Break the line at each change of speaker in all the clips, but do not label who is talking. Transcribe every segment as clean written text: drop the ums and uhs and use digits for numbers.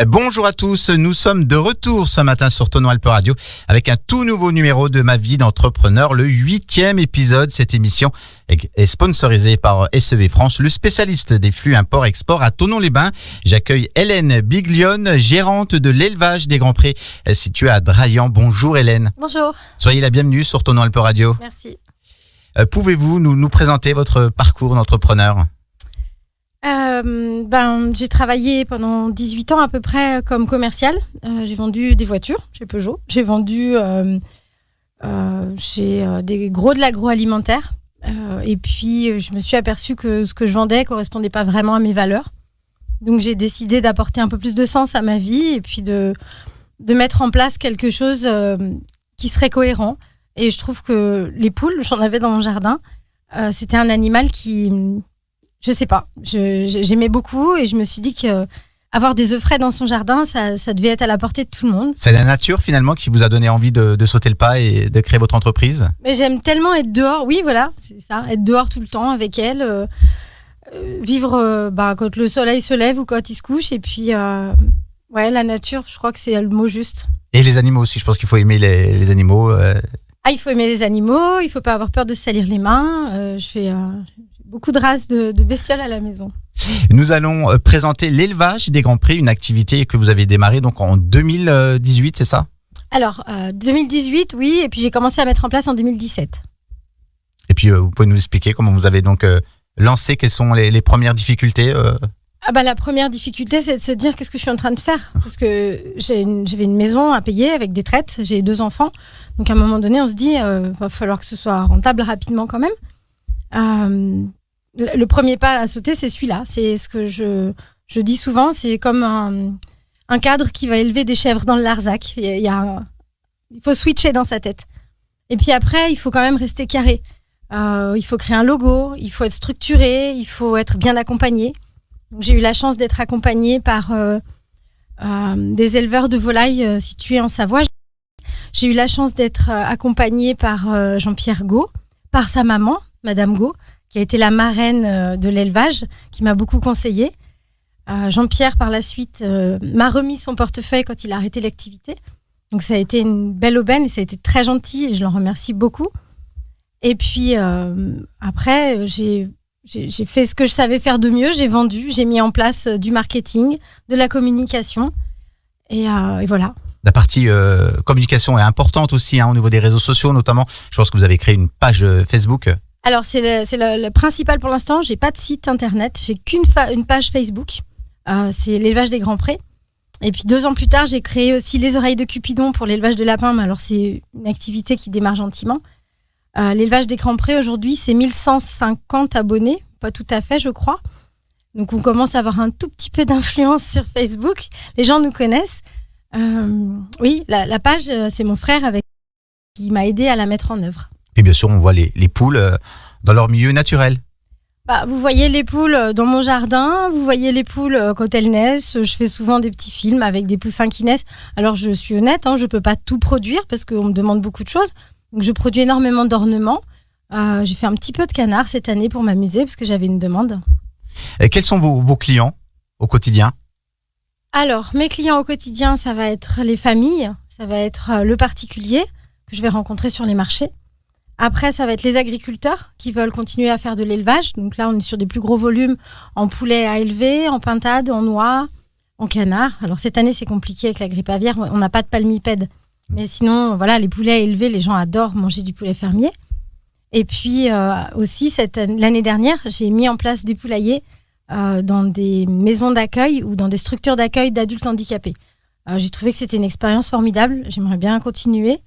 Bonjour à tous, nous sommes de retour ce matin sur Tonon Alpe Radio avec un tout nouveau numéro de Ma vie d'entrepreneur, le 8e épisode. Cette émission est sponsorisée par SEV France, le spécialiste des flux import-export à Thonon-les-Bains. J'accueille Hélène Biglione, gérante de l'élevage des Grands Prés située à Draillan. Bonjour Hélène.
Bonjour.
Soyez la bienvenue sur Tonon Alpe Radio.
Merci.
Pouvez-vous nous présenter votre parcours d'entrepreneur ?
J'ai travaillé pendant 18 ans à peu près comme commercial. J'ai vendu des voitures chez Peugeot. J'ai vendu chez des gros de l'agroalimentaire. Et puis, je me suis aperçue que ce que je vendais ne correspondait pas vraiment à mes valeurs. Donc, j'ai décidé d'apporter un peu plus de sens à ma vie et puis de mettre en place quelque chose qui serait cohérent. Et je trouve que les poules, j'en avais dans mon jardin. C'était un animal qui... Je sais pas, j'aimais beaucoup et je me suis dit qu'avoir des œufs frais dans son jardin, ça devait être à la portée de tout le monde.
C'est la nature finalement qui vous a donné envie de sauter le pas et de créer votre entreprise ?
Mais j'aime tellement être dehors, oui voilà, c'est ça, être dehors tout le temps avec elle, vivre quand le soleil se lève ou quand il se couche et puis la nature, je crois que c'est le mot juste. Et
les animaux aussi, je pense qu'il faut aimer les animaux.
Il faut aimer les animaux, il faut pas avoir peur de se salir les mains, je fais... beaucoup de races de bestioles à la maison.
Nous allons présenter l'élevage des Grands Prix, une activité que vous avez démarrée donc en 2018, c'est ça ?
Alors, 2018, oui, et puis j'ai commencé à mettre en place en 2017.
Et puis, vous pouvez nous expliquer comment vous avez donc lancé, quelles sont les premières difficultés
La première difficulté, c'est de se dire qu'est-ce que je suis en train de faire. Parce que j'avais une maison à payer avec des traites, j'ai 2 enfants. Donc, à un moment donné, on se dit, va falloir que ce soit rentable rapidement quand même. Le premier pas à sauter, c'est celui-là. C'est ce que je dis souvent. C'est comme un cadre qui va élever des chèvres dans le Larzac. Il faut switcher dans sa tête. Et puis après, il faut quand même rester carré. Il faut créer un logo, il faut être structuré, il faut être bien accompagné. Donc, j'ai eu la chance d'être accompagnée par des éleveurs de volailles situés en Savoie. J'ai eu la chance d'être accompagnée par Jean-Pierre Gault, par sa maman, Madame Gault, qui a été la marraine de l'élevage, qui m'a beaucoup conseillé. Jean-Pierre, par la suite, m'a remis son portefeuille quand il a arrêté l'activité. Donc, ça a été une belle aubaine et ça a été très gentil et je l'en remercie beaucoup. Et puis, après, j'ai fait ce que je savais faire de mieux. J'ai vendu, j'ai mis en place du marketing, de la communication et voilà.
La partie communication est importante aussi au niveau des réseaux sociaux notamment. Je pense que vous avez créé une page Facebook.
Alors, c'est le principal pour l'instant. Je n'ai pas de site internet. J'ai une page Facebook. C'est l'élevage des Grands Prés. Et puis 2 ans plus tard, j'ai créé aussi les oreilles de Cupidon pour l'élevage de lapins. Mais alors, c'est une activité qui démarre gentiment. L'élevage des Grands Prés, aujourd'hui, c'est 1150 abonnés. Pas tout à fait, je crois. Donc, on commence à avoir un tout petit peu d'influence sur Facebook. Les gens nous connaissent. Oui, la page, c'est mon frère qui m'a aidé à la mettre en œuvre.
Et bien sûr, on voit les poules dans leur milieu naturel.
Vous voyez les poules dans mon jardin, vous voyez les poules quand elles naissent. Je fais souvent des petits films avec des poussins qui naissent. Alors, je suis honnête, je ne peux pas tout produire parce qu'on me demande beaucoup de choses. Donc, je produis énormément d'ornements. J'ai fait un petit peu de canard cette année pour m'amuser parce que j'avais une demande.
Et quels sont vos clients au quotidien ?
Alors, mes clients au quotidien, ça va être les familles, ça va être le particulier que je vais rencontrer sur les marchés. Après, ça va être les agriculteurs qui veulent continuer à faire de l'élevage. Donc là, on est sur des plus gros volumes en poulet à élever, en pintade, en oie, en canard. Alors cette année, c'est compliqué avec la grippe aviaire. On n'a pas de palmipèdes. Mais sinon, voilà, les poulets à élever, les gens adorent manger du poulet fermier. Et puis aussi, l'année dernière, j'ai mis en place des poulaillers dans des maisons d'accueil ou dans des structures d'accueil d'adultes handicapés. J'ai trouvé que c'était une expérience formidable. J'aimerais bien continuer.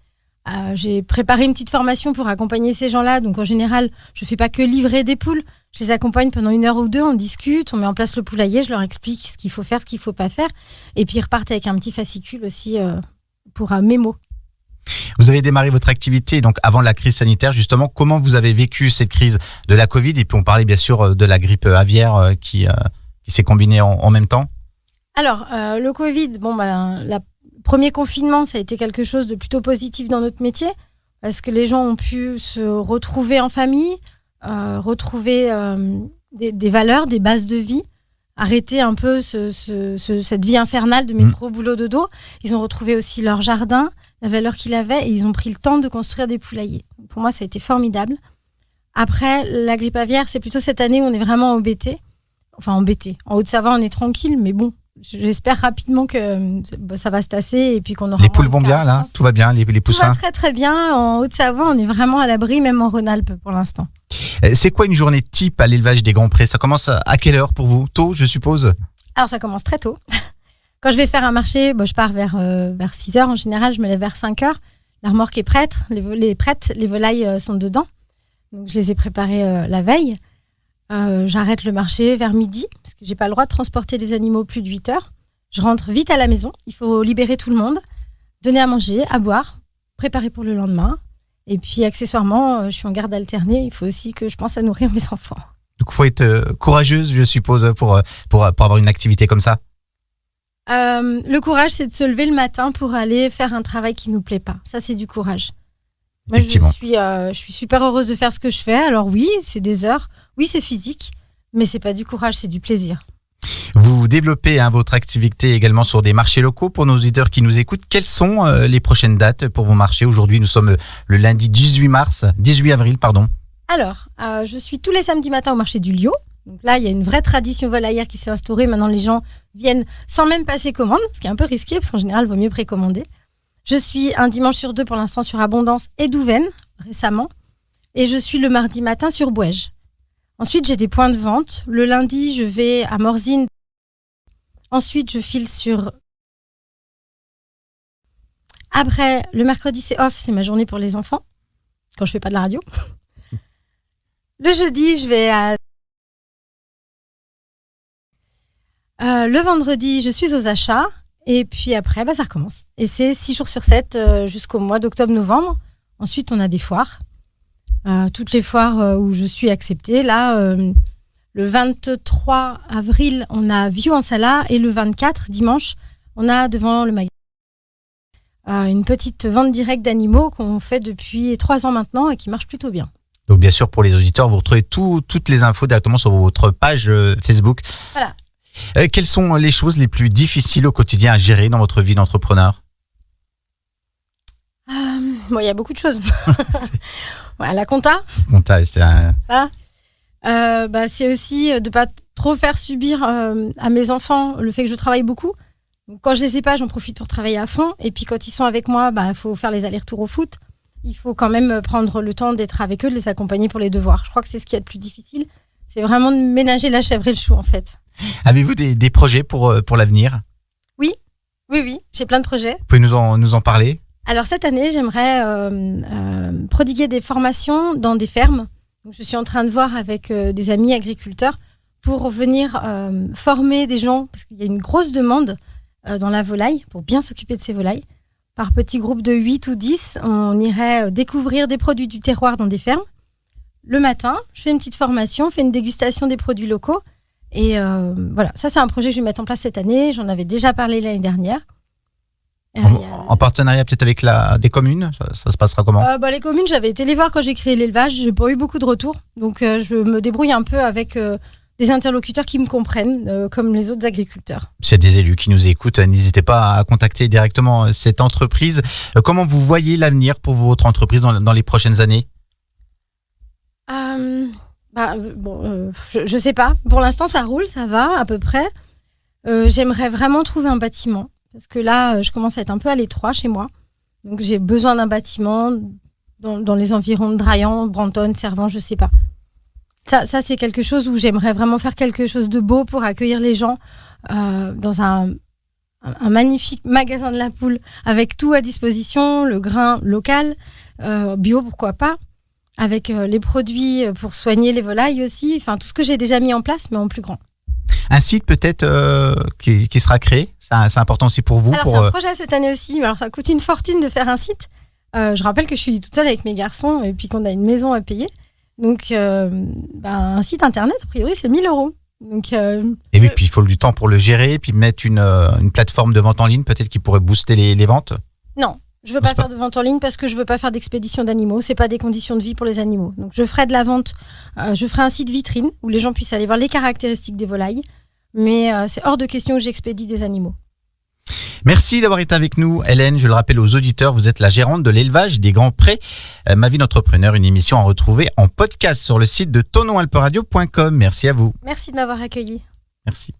J'ai préparé une petite formation pour accompagner ces gens-là. Donc, en général, je ne fais pas que livrer des poules. Je les accompagne pendant 1 heure ou 2. On discute, on met en place le poulailler. Je leur explique ce qu'il faut faire, ce qu'il ne faut pas faire. Et puis, ils repartent avec un petit fascicule aussi pour un mémo.
Vous avez démarré votre activité donc avant la crise sanitaire. Justement, comment vous avez vécu cette crise de la Covid ? Et puis, on parlait bien sûr de la grippe aviaire qui s'est combinée en même temps.
Alors, le Covid, le premier confinement, ça a été quelque chose de plutôt positif dans notre métier parce que les gens ont pu se retrouver en famille, retrouver des valeurs, des bases de vie. arrêté un peu cette vie infernale de métro, boulot, dodo. Ils ont retrouvé aussi leur jardin, la valeur qu'il avait, et ils ont pris le temps de construire des poulaillers. Pour moi, ça a été formidable. Après, la grippe aviaire, c'est plutôt cette année où on est vraiment embêté. Enfin, embêté. En Haute-Savoie, on est tranquille, mais bon, j'espère rapidement que ça va se tasser et puis qu'on aura...
Les poules vont bien, là? Tout va bien, les poussins?
Tout va très, très bien. En Haute-Savoie, on est vraiment à l'abri, même en Rhône-Alpes, pour l'instant.
C'est quoi une journée type à l'élevage des grands prés? Ça commence à quelle heure pour vous? Tôt, je suppose?
Alors, ça commence très tôt. Quand je vais faire un marché, je pars vers 6 heures. En général, je me lève vers 5 heures. La remorque est prête, les volailles sont dedans. Donc, je les ai préparées la veille. J'arrête le marché vers midi, parce que j'ai pas le droit de transporter des animaux plus de 8 heures. Je rentre vite à la maison. Il faut libérer tout le monde, donner à manger, à boire, préparer pour le lendemain. Et puis, accessoirement, je suis en garde alternée. Il faut aussi que je pense à nourrir mes enfants.
Donc, il faut être courageuse, je suppose, pour avoir une activité comme ça.
Le courage, c'est de se lever le matin pour aller faire un travail qui nous plaît pas. Ça, c'est du courage. Moi, je suis super heureuse de faire ce que je fais. Alors oui, c'est des heures. Oui, c'est physique. Mais c'est pas du courage, c'est du plaisir.
Vous développez votre activité également sur des marchés locaux pour nos auditeurs qui nous écoutent. Quelles sont les prochaines dates pour vos marchés? Aujourd'hui, nous sommes le lundi 18 avril.
Alors, je suis tous les samedis matins au marché du Liot. Donc là, il y a une vraie tradition volaillère qui s'est instaurée. Maintenant, les gens viennent sans même passer commande, ce qui est un peu risqué parce qu'en général, il vaut mieux précommander. Je suis un dimanche sur 2 pour l'instant sur Abondance et Douvaine, récemment. Et je suis le mardi matin sur Bouège. Ensuite, j'ai des points de vente. Le lundi, je vais à Morzine. Ensuite, je file sur... Après, le mercredi, c'est off. C'est ma journée pour les enfants, quand je fais pas de la radio. Le jeudi, je vais à... le vendredi, je suis aux achats. Et puis après, ça recommence. Et c'est 6 jours sur 7 jusqu'au mois d'octobre-novembre. Ensuite, on a des foires. Toutes les foires où je suis acceptée. Là, le 23 avril, on a View en Sala. Et le 24, dimanche, on a devant le magasin une petite vente directe d'animaux qu'on fait depuis 3 ans maintenant et qui marche plutôt bien.
Donc bien sûr, pour les auditeurs, vous retrouvez toutes les infos directement sur votre page Facebook.
Voilà.
Quelles sont les choses les plus difficiles au quotidien à gérer dans votre vie d'entrepreneur?
Il y a beaucoup de choses. La compta.
C'est un...
c'est aussi de ne pas trop faire subir à mes enfants le fait que je travaille beaucoup. Donc, quand je les ai pas, j'en profite pour travailler à fond. Et puis quand ils sont avec moi, faut faire les allers-retours au foot. Il faut quand même prendre le temps d'être avec eux, de les accompagner pour les devoirs. Je crois que c'est ce qui est le plus difficile. C'est vraiment de ménager la chèvre et le chou, en fait.
Avez-vous des projets pour l'avenir?
Oui, j'ai plein de projets.
Vous pouvez nous en parler?
Alors cette année, j'aimerais prodiguer des formations dans des fermes. Donc, je suis en train de voir avec des amis agriculteurs pour venir former des gens, parce qu'il y a une grosse demande dans la volaille, pour bien s'occuper de ces volailles. Par petits groupes de 8 ou 10, on irait découvrir des produits du terroir dans des fermes. Le matin, je fais une petite formation, fais une dégustation des produits locaux. Et voilà, ça c'est un projet que je vais mettre en place cette année. J'en avais déjà parlé l'année dernière.
En partenariat peut-être avec des communes, ça se passera comment?
Les communes, j'avais été les voir quand j'ai créé l'élevage. J'ai pas eu beaucoup de retours. Donc je me débrouille un peu avec des interlocuteurs qui me comprennent, comme les autres agriculteurs.
S'il y a des élus qui nous écoutent, n'hésitez pas à contacter directement cette entreprise. Comment vous voyez l'avenir pour votre entreprise dans les prochaines années?
Je sais pas. Pour l'instant, ça roule, ça va à peu près. J'aimerais vraiment trouver un bâtiment parce que là, je commence à être un peu à l'étroit chez moi. Donc, j'ai besoin d'un bâtiment dans les environs de Draillan, Brantôme, Servan, je sais pas. Ça, c'est quelque chose où j'aimerais vraiment faire quelque chose de beau pour accueillir les gens dans un magnifique magasin de la poule avec tout à disposition, le grain local, bio, pourquoi pas. Avec les produits pour soigner les volailles aussi, enfin tout ce que j'ai déjà mis en place, mais en plus grand.
Un site peut-être qui sera créé, c'est important aussi pour vous?
Alors c'est un projet cette année aussi, alors ça coûte une fortune de faire un site. Je rappelle que je suis toute seule avec mes garçons et puis qu'on a une maison à payer. Donc un site internet, a priori, c'est 1 000 €. Donc,
et oui, puis il faut du temps pour le gérer, puis mettre une plateforme de vente en ligne peut-être qui pourrait booster les ventes?
Non. Je veux pas faire de vente en ligne parce que je veux pas faire d'expédition d'animaux. C'est pas des conditions de vie pour les animaux. Donc je ferai de la vente. Je ferai un site vitrine où les gens puissent aller voir les caractéristiques des volailles, mais c'est hors de question que j'expédie des animaux.
Merci d'avoir été avec nous, Hélène. Je le rappelle aux auditeurs, vous êtes la gérante de l'élevage des grands prés. Ma vie d'entrepreneur, une émission à retrouver en podcast sur le site de tononalperadio.com. Merci à vous.
Merci de m'avoir accueilli.
Merci.